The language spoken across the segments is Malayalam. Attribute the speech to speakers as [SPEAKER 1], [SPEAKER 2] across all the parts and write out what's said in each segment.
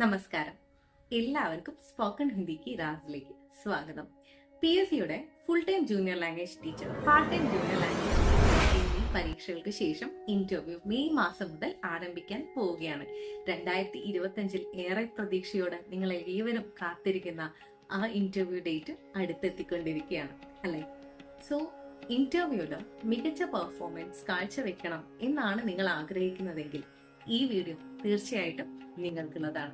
[SPEAKER 1] നമസ്കാരം. എല്ലാവർക്കും സ്പോക്കൺ ഹിന്ദിക്ക് രാസിലേക്ക് സ്വാഗതം. പി എസ് സിയുടെ full time junior language teacher, part time junior language എന്നീ പരീക്ഷകൾക്ക് ശേഷം ഇന്റർവ്യൂ മെയ് മാസം മുതൽ ആരംഭിക്കാൻ പോവുകയാണ്. 2025 ഏറെ പ്രതീക്ഷയോടെ നിങ്ങൾ ഏവരും കാത്തിരിക്കുന്ന ആ ഇന്റർവ്യൂ ഡേറ്റ് അടുത്തെത്തിക്കൊണ്ടിരിക്കുകയാണ് അല്ലെ? സോ ഇന്റർവ്യൂല് മികച്ച പെർഫോമൻസ് കാഴ്ചവെക്കണം എന്നാണ് നിങ്ങൾ ആഗ്രഹിക്കുന്നതെങ്കിൽ ഈ വീഡിയോ തീർച്ചയായിട്ടും നിങ്ങൾക്കുള്ളതാണ്.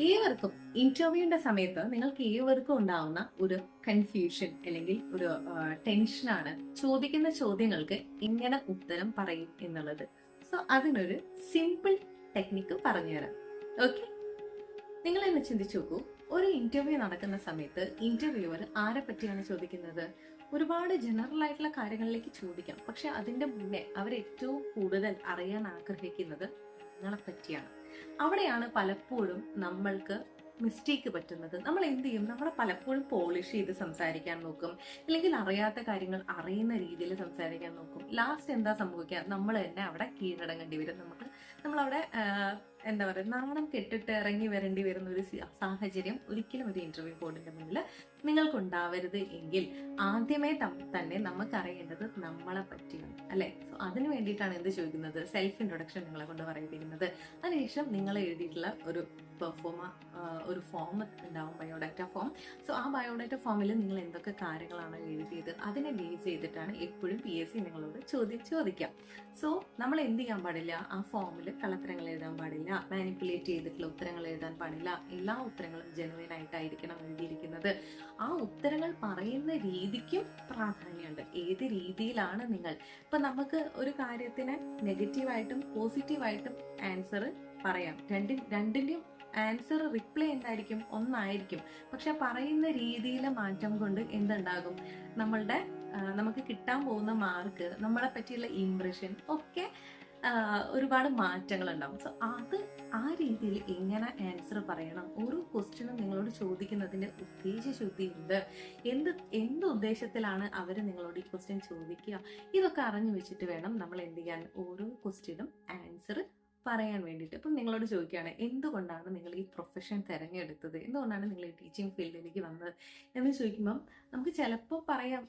[SPEAKER 1] ഏവർക്കും ഇന്റർവ്യൂവിന്റെ സമയത്ത് നിങ്ങൾക്ക് ഏവർക്കും ഉണ്ടാവുന്ന ഒരു കൺഫ്യൂഷൻ അല്ലെങ്കിൽ ഒരു ടെൻഷനാണ് ചോദിക്കുന്ന ചോദ്യങ്ങൾക്ക് എങ്ങനെ ഉത്തരം പറയും എന്നുള്ളത്. സോ അതിനൊരു സിമ്പിൾ ടെക്നിക്ക് പറഞ്ഞുതരാം. ഓക്കെ, നിങ്ങൾ എന്നെ ചിന്തിച്ചു നോക്കൂ. ഒരു ഇന്റർവ്യൂ നടക്കുന്ന സമയത്ത് ഇന്റർവ്യൂവർ ആരെ പറ്റിയാണ് ചോദിക്കുന്നത്? ഒരുപാട് ജനറൽ ആയിട്ടുള്ള കാര്യങ്ങളിലേക്ക് ചോദിക്കാം, പക്ഷെ അതിന്റെ മുന്നേ അവർ ഏറ്റവും കൂടുതൽ അറിയാൻ ആഗ്രഹിക്കുന്നത് നിങ്ങളെ പറ്റിയാണ്. അവിടെയാണ് പലപ്പോഴും നമ്മൾക്ക് മിസ്റ്റേക്ക് പറ്റുന്നത്. നമ്മൾ എന്ത് ചെയ്യും? നമ്മളെ പലപ്പോഴും പോളിഷ് ചെയ്ത് സംസാരിക്കാൻ നോക്കും, അല്ലെങ്കിൽ അറിയാത്ത കാര്യങ്ങൾ അറിയുന്ന രീതിയിൽ സംസാരിക്കാൻ നോക്കും. ലാസ്റ്റ് എന്താ സംഭവിക്കുക? നമ്മൾ തന്നെ അവിടെ കീഴടങ്ങേണ്ടി വരും. നമ്മളവിടെ എന്താ പറയുക, നാണം കെട്ടിട്ട് ഇറങ്ങി വരേണ്ടി വരുന്ന ഒരു സാഹചര്യം ഒരിക്കലും ഒരു ഇന്റർവ്യൂ ബോർഡിന്റെ മുന്നിൽ നിങ്ങൾക്കുണ്ടാവരുത്. എങ്കിൽ ആദ്യമേ തന്നെ നമുക്ക് അറിയേണ്ടത് നമ്മളെ പറ്റിയാണ് അല്ലെ? സോ അതിന് വേണ്ടിയിട്ടാണ് എന്ത് ചോദിക്കുന്നത്? സെൽഫ് ഇൻട്രൊഡക്ഷൻ നിങ്ങളെ കൊണ്ട് പറയിപ്പിക്കുന്നത്. അതിനുശേഷം നിങ്ങൾ എഴുതിയിട്ടുള്ള ഒരു ഫോം ഉണ്ടാവും, ബയോഡാറ്റ ഫോം. സോ ആ ബയോഡാറ്റ ഫോമിൽ നിങ്ങൾ എന്തൊക്കെ കാര്യങ്ങളാണ് എഴുതിയത് അതിനെ ബേസ് ചെയ്തിട്ടാണ് എപ്പോഴും പി എസ് സി നിങ്ങളോട് ചോദിക്കാം. സോ നമ്മൾ എന്ത് ചെയ്യാൻ പാടില്ല? ആ ഫോമിൽ കള്ളത്തരങ്ങൾ എഴുതാൻ പാടില്ല, മാനിപ്പുലേറ്റ് ചെയ്തിട്ടുള്ള ഉത്തരങ്ങൾ എഴുതാൻ പാടില്ല. എല്ലാ ഉത്തരങ്ങളും ജെനുവിൻ ആയിട്ടായിരിക്കണം എഴുതിയിരിക്കുന്നത്. ആ ഉത്തരങ്ങൾ പറയുന്ന രീതിക്കും പ്രാധാന്യമുണ്ട്. ഏത് രീതിയിലാണ് നിങ്ങൾ ഇപ്പൊ നമുക്ക് ഒരു കാര്യത്തിന് നെഗറ്റീവായിട്ടും പോസിറ്റീവായിട്ടും ആൻസർ പറയാം. രണ്ടിന്റെയും ആൻസർ റിപ്ലൈ എന്തായിരിക്കും? ഒന്നായിരിക്കും. പക്ഷെ പറയുന്ന രീതിയിലെ മാറ്റം കൊണ്ട് എന്തുണ്ടാകും? നമുക്ക് കിട്ടാൻ പോകുന്ന മാർക്ക്, നമ്മളെ പറ്റിയുള്ള ഇംപ്രഷൻ ഒക്കെ ഒരുപാട് മാറ്റങ്ങൾ ഉണ്ടാവും. സോ ആ രീതിയിൽ എങ്ങനെ ആൻസർ പറയണം? ഓരോ ക്വസ്റ്റ്യനും നിങ്ങളോട് ചോദിക്കുന്നതിന്റെ ഉദ്ദേശശുദ്ധിയുണ്ട്. എന്ത് ഉദ്ദേശത്തിലാണ് അവർ നിങ്ങളോട് ഈ ക്വസ്റ്റ്യൻ ചോദിക്കുക? ഇതൊക്കെ അറിഞ്ഞു വെച്ചിട്ട് വേണം നമ്മൾ എന്ത് ചെയ്യാൻ? ഓരോ ക്വസ്റ്റ്യനും ആൻസർ പറയാൻ വേണ്ടിയിട്ട്. ഇപ്പം നിങ്ങളോട് ചോദിക്കുകയാണ്, എന്തുകൊണ്ടാണ് നിങ്ങൾ ഈ പ്രൊഫഷൻ തിരഞ്ഞെടുത്തത്, എന്തുകൊണ്ടാണ് നിങ്ങൾ ഈ ടീച്ചിങ് ഫീൽഡിലേക്ക് വന്നത് എന്ന് ചോദിക്കുമ്പം നമുക്ക് ചിലപ്പോൾ പറയാം,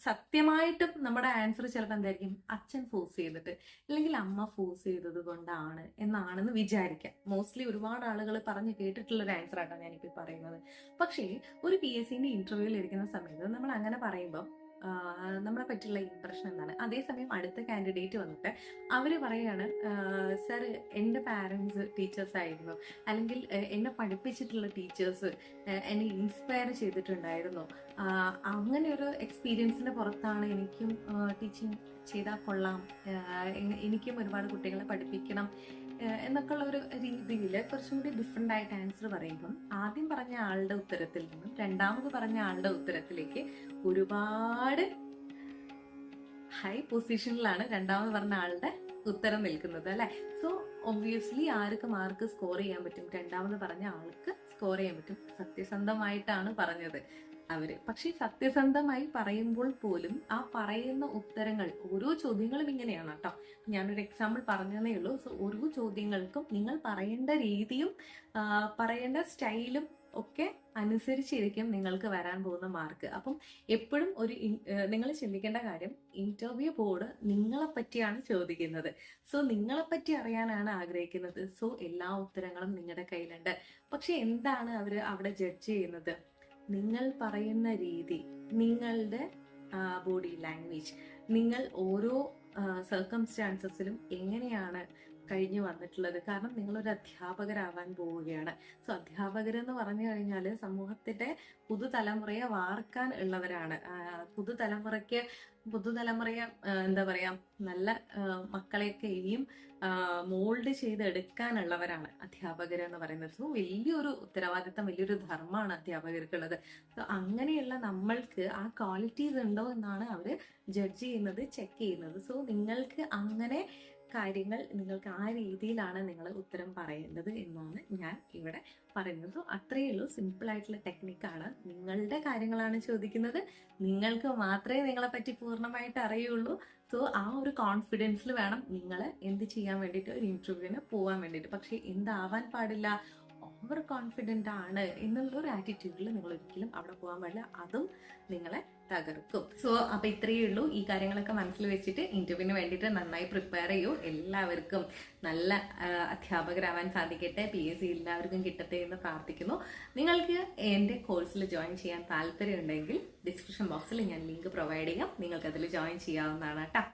[SPEAKER 1] സത്യമായിട്ടും നമ്മുടെ ആൻസർ ചിലപ്പോൾ എന്തായിരിക്കും? അച്ഛൻ ഫോഴ്സ് ചെയ്തിട്ട് അല്ലെങ്കിൽ അമ്മ ഫോഴ്സ് ചെയ്തത് കൊണ്ടാണ് എന്നാണെന്ന് വിചാരിക്കാം. മോസ്റ്റ്ലി ഒരുപാട് ആളുകൾ പറഞ്ഞു കേട്ടിട്ടുള്ള ഒരു ആൻസർ ആയിട്ടാണ് ഞാനിപ്പോൾ പറയുന്നത്. പക്ഷേ ഒരു പി എസ് സിന്റെ ഇന്റർവ്യൂവിൽ ഇരിക്കുന്ന സമയത്ത് നമ്മൾ അങ്ങനെ പറയുമ്പോൾ നമ്മളെ പറ്റിയുള്ള ഇംപ്രഷൻ എന്താണ്? അതേസമയം അടുത്ത കാൻഡിഡേറ്റ് വന്നിട്ട് അവർ പറയാണ്, സർ എൻ്റെ പാരൻസ് ടീച്ചേഴ്സ് ആയിരുന്നു, അല്ലെങ്കിൽ എന്നെ പഠിപ്പിച്ചിട്ടുള്ള ടീച്ചേഴ്സ് എന്നെ ഇൻസ്പയർ ചെയ്തിട്ടുണ്ടായിരുന്നു, അങ്ങനെ ഒരു എക്സ്പീരിയൻസിന്റെ പുറത്താണ് എനിക്കും ടീച്ചിങ് ചെയ്താൽ കൊള്ളാം, എനിക്കും ഒരുപാട് കുട്ടികളെ പഠിപ്പിക്കണം എന്നൊക്കെ ഉള്ള ഒരു രീതിയിൽ കുറച്ചും കൂടി ഡിഫറെൻ്റ് ആയിട്ട് ആൻസർ പറയുമ്പം ആദ്യം പറഞ്ഞ ആളുടെ ഉത്തരത്തിൽ നിന്നും രണ്ടാമത് പറഞ്ഞ ആളുടെ ഉത്തരത്തിലേക്ക് ഒരുപാട് ഹൈ പൊസിഷനിലാണ് രണ്ടാമത് പറഞ്ഞ ആളുടെ ഉത്തരം നിൽക്കുന്നത് അല്ലെ? സോ ഒബ്വിയസ്ലി ആർക്ക് മാർക്ക് സ്കോർ ചെയ്യാൻ പറ്റും? രണ്ടാമത് പറഞ്ഞ ആൾക്ക് സ്കോർ ചെയ്യാൻ പറ്റും. സത്യസന്ധമായിട്ടാണ് പറഞ്ഞത് അവര്. പക്ഷെ സത്യസന്ധമായി പറയുമ്പോൾ പോലും ആ പറയുന്ന ഉത്തരങ്ങൾ, ഓരോ ചോദ്യങ്ങളും ഇങ്ങനെയാണ് കേട്ടോ. ഞാനൊരു എക്സാമ്പിൾ പറഞ്ഞതേ ഉള്ളൂ. സോ ഓരോ ചോദ്യങ്ങൾക്കും നിങ്ങൾ പറയേണ്ട രീതിയും പറയേണ്ട സ്റ്റൈലും ഒക്കെ അനുസരിച്ചിരിക്കും നിങ്ങൾക്ക് വരാൻ പോകുന്ന മാർക്ക്. അപ്പം എപ്പോഴും നിങ്ങൾ ചിന്തിക്കേണ്ട കാര്യം, ഇന്റർവ്യൂ ബോർഡ് നിങ്ങളെ പറ്റിയാണ് ചോദിക്കുന്നത്. സോ നിങ്ങളെ പറ്റി അറിയാനാണ് ആഗ്രഹിക്കുന്നത്. സോ എല്ലാ ഉത്തരങ്ങളും നിങ്ങളുടെ കയ്യിലുണ്ട്. പക്ഷെ എന്താണ് അവർ അവിടെ ജഡ്ജ് ചെയ്യുന്നത്? നിങ്ങൾ പറയുന്ന രീതി, നിങ്ങളുടെ ബോഡി ലാംഗ്വേജ്, നിങ്ങൾ ഓരോ സർക്കംസ്റ്റാൻസസിലും എങ്ങനെയാണ് കഴിഞ്ഞു വന്നിട്ടുള്ളത്. കാരണം നിങ്ങളൊരു അധ്യാപകരാവാൻ പോവുകയാണ്. സോ അധ്യാപകരെന്ന് പറഞ്ഞു കഴിഞ്ഞാൽ സമൂഹത്തിന്റെ പുതുതലമുറയെ വാർക്കാൻ ഉള്ളവരാണ്. പുതുതലമുറയെ എന്താ പറയാ, നല്ല മക്കളെയൊക്കെ ഇനിയും മോൾഡ് ചെയ്തെടുക്കാനുള്ളവരാണ് അധ്യാപകരെന്ന് പറയുന്നത്. സോ വലിയൊരു ഉത്തരവാദിത്തം, വലിയൊരു ധർമ്മമാണ് അധ്യാപകർക്കുള്ളത്. സോ അങ്ങനെയുള്ള നമ്മൾക്ക് ആ ക്വാളിറ്റീസ് ഉണ്ടോ എന്നാണ് അവർ ജഡ്ജ് ചെയ്യുന്നത്, ചെക്ക് ചെയ്യുന്നത്. സോ നിങ്ങൾക്ക് അങ്ങനെ കാര്യങ്ങൾ നിങ്ങൾക്ക് ആ രീതിയിലാണ് നിങ്ങൾ ഉത്തരം പറയേണ്ടത് എന്നാണ് ഞാൻ ഇവിടെ പറയുന്നത്. സോ അത്രയേ ഉള്ളൂ, സിമ്പിൾ ആയിട്ടുള്ള ടെക്നിക്കാണ്. നിങ്ങളുടെ കാര്യങ്ങളാണ് ചോദിക്കുന്നത്, നിങ്ങൾക്ക് മാത്രമേ നിങ്ങളെ പറ്റി പൂർണ്ണമായിട്ട് അറിയുള്ളൂ. സോ ആ ഒരു കോൺഫിഡൻസിൽ വേണം നിങ്ങൾ എന്ത് ചെയ്യാൻ വേണ്ടിയിട്ട്, ഒരു ഇന്റർവ്യൂവിന് പോകാൻ വേണ്ടിയിട്ട്. പക്ഷെ എന്താവാൻ പാടില്ല, ഓവർ കോൺഫിഡന്റ് ആണ് എന്നുള്ള ഒരു ആറ്റിറ്റ്യൂഡിൽ നിങ്ങൾ ഒരിക്കലും അവിടെ പോകാൻ പാടില്ല. അതും നിങ്ങളെ തകർക്കും. സോ അപ്പൊ ഇത്രയേ ഉള്ളൂ. ഈ കാര്യങ്ങളൊക്കെ മനസ്സിൽ വെച്ചിട്ട് ഇന്റർവ്യൂവിന് വേണ്ടിയിട്ട് നന്നായി പ്രിപ്പയർ ചെയ്യൂ. എല്ലാവർക്കും നല്ല അധ്യാപകരാവാൻ സാധിക്കട്ടെ, PSC എല്ലാവർക്കും കിട്ടട്ടെ എന്ന് പ്രാർത്ഥിക്കുന്നു. നിങ്ങൾക്ക് എൻ്റെ കോഴ്സിൽ ജോയിൻ ചെയ്യാൻ താല്പര്യമുണ്ടെങ്കിൽ ഡിസ്ക്രിപ്ഷൻ ബോക്സിൽ ഞാൻ ലിങ്ക് പ്രൊവൈഡ് ചെയ്യാം. നിങ്ങൾക്ക് അതിൽ ജോയിൻ ചെയ്യാവുന്നതാണ് കേട്ടോ.